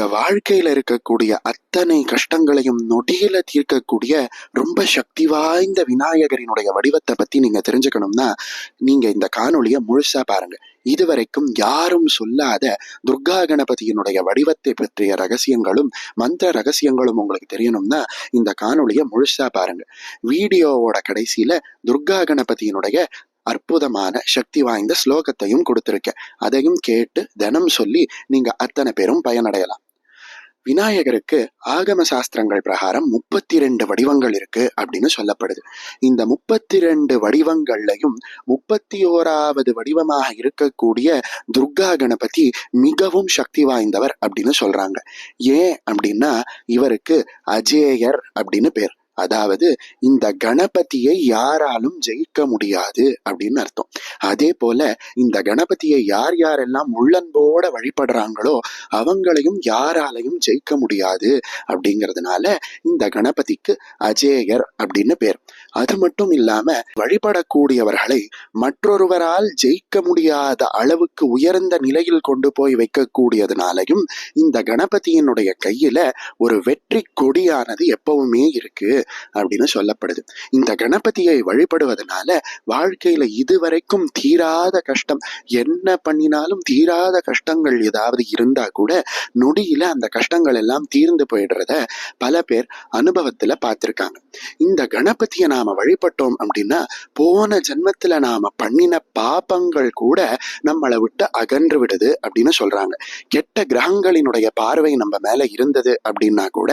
உங்க வாழ்க்கையில இருக்கக்கூடிய அத்தனை கஷ்டங்களையும் நொடியில தீர்க்கக்கூடிய ரொம்ப சக்தி வாய்ந்த விநாயகரினுடைய வடிவத்தை பத்தி நீங்க தெரிஞ்சுக்கணும்னா நீங்க இந்த காணொளியை முழுசா பாருங்க. இதுவரைக்கும் யாரும் சொல்லாத துர்கா கணபதியினுடைய வடிவத்தை பற்றிய ரகசியங்களும் மந்திர ரகசியங்களும் உங்களுக்கு தெரியணும்னா இந்த காணொளியை முழுசா பாருங்க. வீடியோவோட கடைசியில துர்கா கணபதியினுடைய அற்புதமான சக்தி வாய்ந்த ஸ்லோகத்தையும் கொடுத்திருக்கேன். அதையும் கேட்டு தினம் சொல்லி நீங்க அத்தனை பேரும் பயனடையலாம். விநாயகருக்கு ஆகம சாஸ்திரங்கள் பிரகாரம் 32 வடிவங்கள் இருக்கு அப்படின்னு சொல்லப்படுது. இந்த 32 வடிவங்கள்லையும் 31வது வடிவமாக இருக்கக்கூடிய துர்கா கணபதி மிகவும் சக்தி வாய்ந்தவர் அப்படின்னு சொல்றாங்க. ஏன் அப்படின்னா இவருக்கு அஜேயர் அப்படின்னு பேர். அதாவது இந்த கணபதியை யாராலும் ஜெயிக்க முடியாது அப்படின்னு அர்த்தம். அதே போல இந்த கணபதியை யார் யாரெல்லாம் உள்ளன்போட வழிபடுறாங்களோ அவங்களையும் யாராலையும் ஜெயிக்க முடியாது அப்படிங்கிறதுனால இந்த கணபதிக்கு அஜேயர் அப்படின்னு பேர். அது மட்டும் இல்லாம வழிபடக்கூடியவர்களை மற்றொருவரால் ஜெயிக்க முடியாத அளவுக்கு உயர்ந்த நிலையில் கொண்டு போய் வைக்கக்கூடியதுனாலையும் இந்த கணபதியினுடைய கையில ஒரு வெற்றி கொடியானது எப்பவுமே இருக்கு அப்படின்னு சொல்லப்படுது. இந்த கணபதியை வழிபடுவதனால வாழ்க்கையில இதுவரைக்கும் தீராத கஷ்டம், என்ன பண்ணினாலும் தீராத கஷ்டங்கள் ஏதாவது இருந்தா கூட நொடியில அந்த கஷ்டங்கள் எல்லாம் தீர்ந்து போயிடுறத பல பேர் அனுபவத்துல பார்த்திருக்காங்க. இந்த கணபதியை நாம வழிபட்டோம் அப்படின்னா போன ஜென்மத்துல நாம பண்ணின பாபங்கள் கூட நம்மளை விட்டு அகன்று விடுது அப்படின்னு சொல்றாங்க. கெட்ட கிரகங்களினுடைய பார்வை நம்ம மேல இருந்தது அப்படின்னா கூட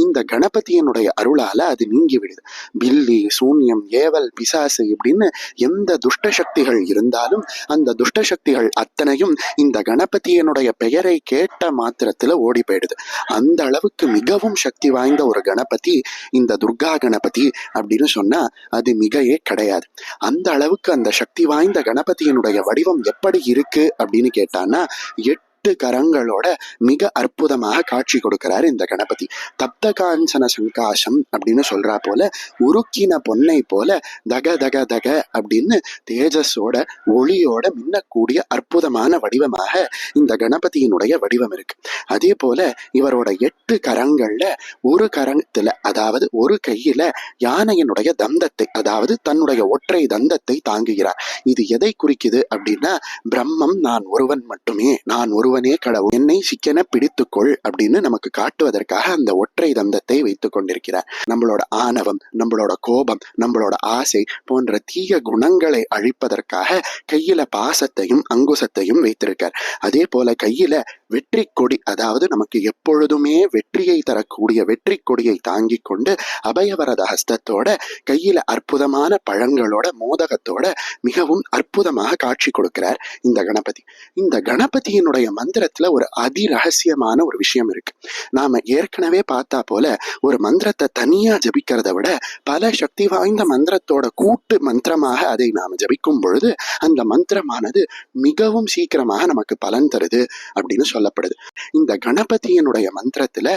இந்த கணபதியினுடைய அருளால அது நீங்கி விடுது. பில்லி, சூன்யம், ஏவல், பிசாசு இப்படின்னு எந்த துஷ்ட சக்திகள் இருந்தாலும் அந்த துஷ்ட சக்திகள் அத்தனையும் இந்த கணபதியினுடைய பெயரை கேட்ட மாத்திரத்துல ஓடி போயிடுது. அந்த அளவுக்கு மிகவும் சக்தி வாய்ந்த ஒரு கணபதி இந்த துர்கா கணபதி அப்படின்னு சொன்னா அது மிகையே கிடையாது. அந்த அளவுக்கு அந்த சக்தி வாய்ந்த கணபதியினுடைய வடிவம் எப்படி இருக்கு அப்படின்னு கேட்டான்னா 8 கரங்களோட மிக அற்புதமாக காட்சி கொடுக்கிறார் இந்த கணபதி. தப்த காஞ்சன சங்காசம் அப்படின்னு சொல்றா போல உருக்கின பொன்னை போல தக தக தக அப்படின்னு தேஜஸோட ஒளியோட மின்னக்கூடிய அற்புதமான வடிவமாக இந்த கணபதியினுடைய வடிவம் இருக்கு. அதே போல இவரோட 8 கரங்கள்ல ஒரு கரத்துல, அதாவது ஒரு கையில யானையினுடைய தந்தத்தை, அதாவது தன்னுடைய ஒற்றை தந்தத்தை தாங்குகிறார். இது எதை குறிக்குது அப்படின்னா பிரம்மம் நான் ஒருவன் மட்டுமே, நான் ஒருவனே கடவுள், என்னை சிக்கன பிடித்துக்கொள் அப்படின்னு நமக்கு காட்டுவதற்காக அந்த ஒற்றை தந்தத்தை வைத்துக் கொண்டிருக்கிறார். நம்மளோட ஆணவம், நம்மளோட கோபம், நம்மளோட ஆசை போன்ற தீய குணங்களை அழிப்பதற்காக கையில பாசத்தையும் அங்குசத்தையும் வைத்திருக்கார். அதே போல கையில வெற்றி கொடி, அதாவது நமக்கு எப்பொழுதுமே வெற்றியை தரக்கூடிய வெற்றி கொடியை தாங்கி கொண்டு அபயவரத ஹஸ்தத்தோட கையில அற்புதமான பழங்களோட மோதகத்தோட மிகவும் அற்புதமாக காட்சி கொடுக்கிறார் இந்த கணபதி. இந்த கணபதியினுடைய மந்திரத்துல ஒரு அதிரகசியமான ஒரு விஷயம் இருக்கு. நாம ஏற்கனவே பார்த்தா போல ஒரு மந்திரத்தை தனியா ஜபிக்கிறத விட பல சக்தி வாய்ந்த மந்திரத்தோட கூட்டு மந்திரமாக அதை நாம ஜபிக்கும் பொழுது அந்த மந்திரமானது மிகவும் சீக்கிரமாக நமக்கு பலன் தருது அப்படின்னு சொல்லப்படுது. இந்த கணபதியினுடைய மந்திரத்துல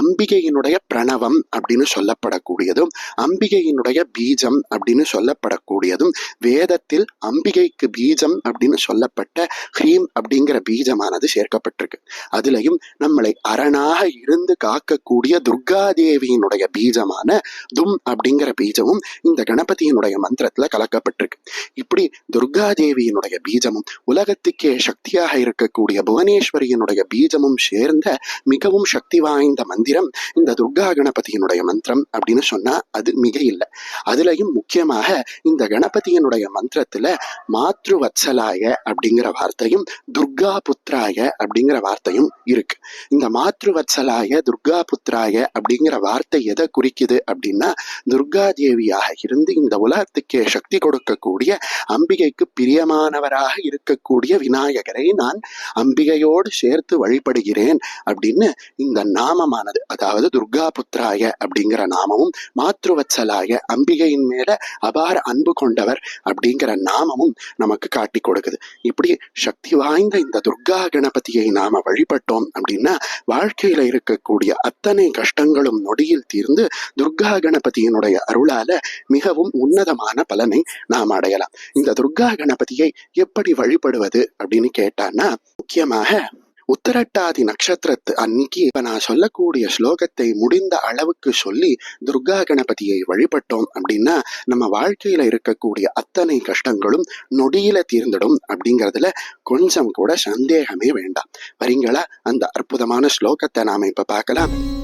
அம்பிகையினுடைய பிரணவம் அப்படின்னு சொல்லப்படக்கூடியதும் அம்பிகையினுடைய பீஜம் அப்படின்னு சொல்லப்படக்கூடியதும் வேதத்தில் அம்பிகைக்கு பீஜம் அப்படின்னு சொல்லப்பட்ட ஹ்ரீம் அப்படிங்கிற பீஜமானது சேர்க்கப்பட்டிருக்கு. அதுலயும் நம்மளை அரணாக இருந்து காக்கக்கூடிய துர்காதேவியினுடைய பீஜமான தும் அப்படிங்கிற பீஜமும் இந்த கணபதியினுடைய மந்திரத்துல கலக்கப்பட்டிருக்கு. இப்படி துர்காதேவியினுடைய பீஜமும் உலகத்துக்கே சக்தியாக இருக்கக்கூடிய புவனேஸ்வரியினுடைய பீஜமும் சேர்ந்த மிகவும் சக்தி வாய்ந்த மந்திரம் இந்த துர்கா கணபதியினுடைய மந்திரம் அப்படின்னு சொன்னா அது மிக இல்லை. அதுலயும் முக்கியமாக இந்த கணபதியினுடைய மந்திரத்துல மாத்ருவத்சலாய அப்படிங்கிற வார்த்தையும் துர்கா புத்ராய அப்படிங்கிற வார்த்தையும் இருக்கு. இந்த மாத்ருவத்சலாய துர்கா புத்ராய அப்படிங்கிற வார்த்தை எதை குறிக்குது அப்படின்னா துர்கா தேவியாக இருந்து இந்த உலகத்துக்கே சக்தி கொடுக்கக்கூடிய அம்பிகைக்கு பிரியமானவராக இருக்கக்கூடிய விநாயகரை நான் அம்பிகையோடு சேர்த்து வழிபடுகிறேன் அப்படின்னு இந்த நாமமானது, அதாவது துர்கா புத்ராய அப்படிங்கிற நாமமும் மாத்ருவத்சலாய அம்பிகையின் மேல அபார அன்பு கொண்டவர் அப்படிங்கிற நாமமும் நமக்கு காட்டி கொடுக்குது. இப்படி சக்தி வாய்ந்த இந்த துர்கா கணபதியை நாம வழிபட்டோம் அப்படின்னா வாழ்க்கையில இருக்கக்கூடிய அத்தனை கஷ்டங்களும் நொடியில் தீர்ந்து துர்கா கணபதியினுடைய அருளால மிகவும் உன்னதமான பலனை நாம் அடையலாம். இந்த துர்கா கணபதியை எப்படி வழிபடுவது அப்படின்னு கேட்டான்னா முக்கியமாக உத்திரட்டாதி நட்சத்திரத்து அன்னைக்கு இப்ப நான் சொல்லக்கூடிய ஸ்லோகத்தை முடிந்த அளவுக்கு சொல்லி துர்கா கணபதியை வழிபட்டோம் அப்படின்னா நம்ம வாழ்க்கையில இருக்கக்கூடிய அத்தனை கஷ்டங்களும் நொடியில தீர்ந்துடும் அப்படிங்கறதுல கொஞ்சம் கூட சந்தேகமே வேண்டாம். வரீங்களா? அந்த அற்புதமான ஸ்லோகத்தை நாம இப்ப பார்க்கலாம்.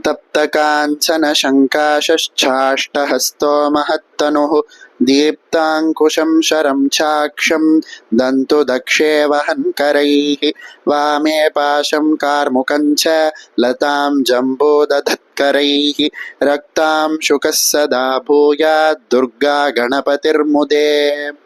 तप्त काञ्चन शङ्काशश्चाष्टहस्तो महत्तनुः दीप्ताङ्कुशं शरं चाक्षं दन्तु दक्षे वहन् करैः वामे पाशं कार्मुकं च लतां जम्बूदधत्करैः रक्तां शुकः सदा भूयात् दुर्गा गणपतिर्मुदे.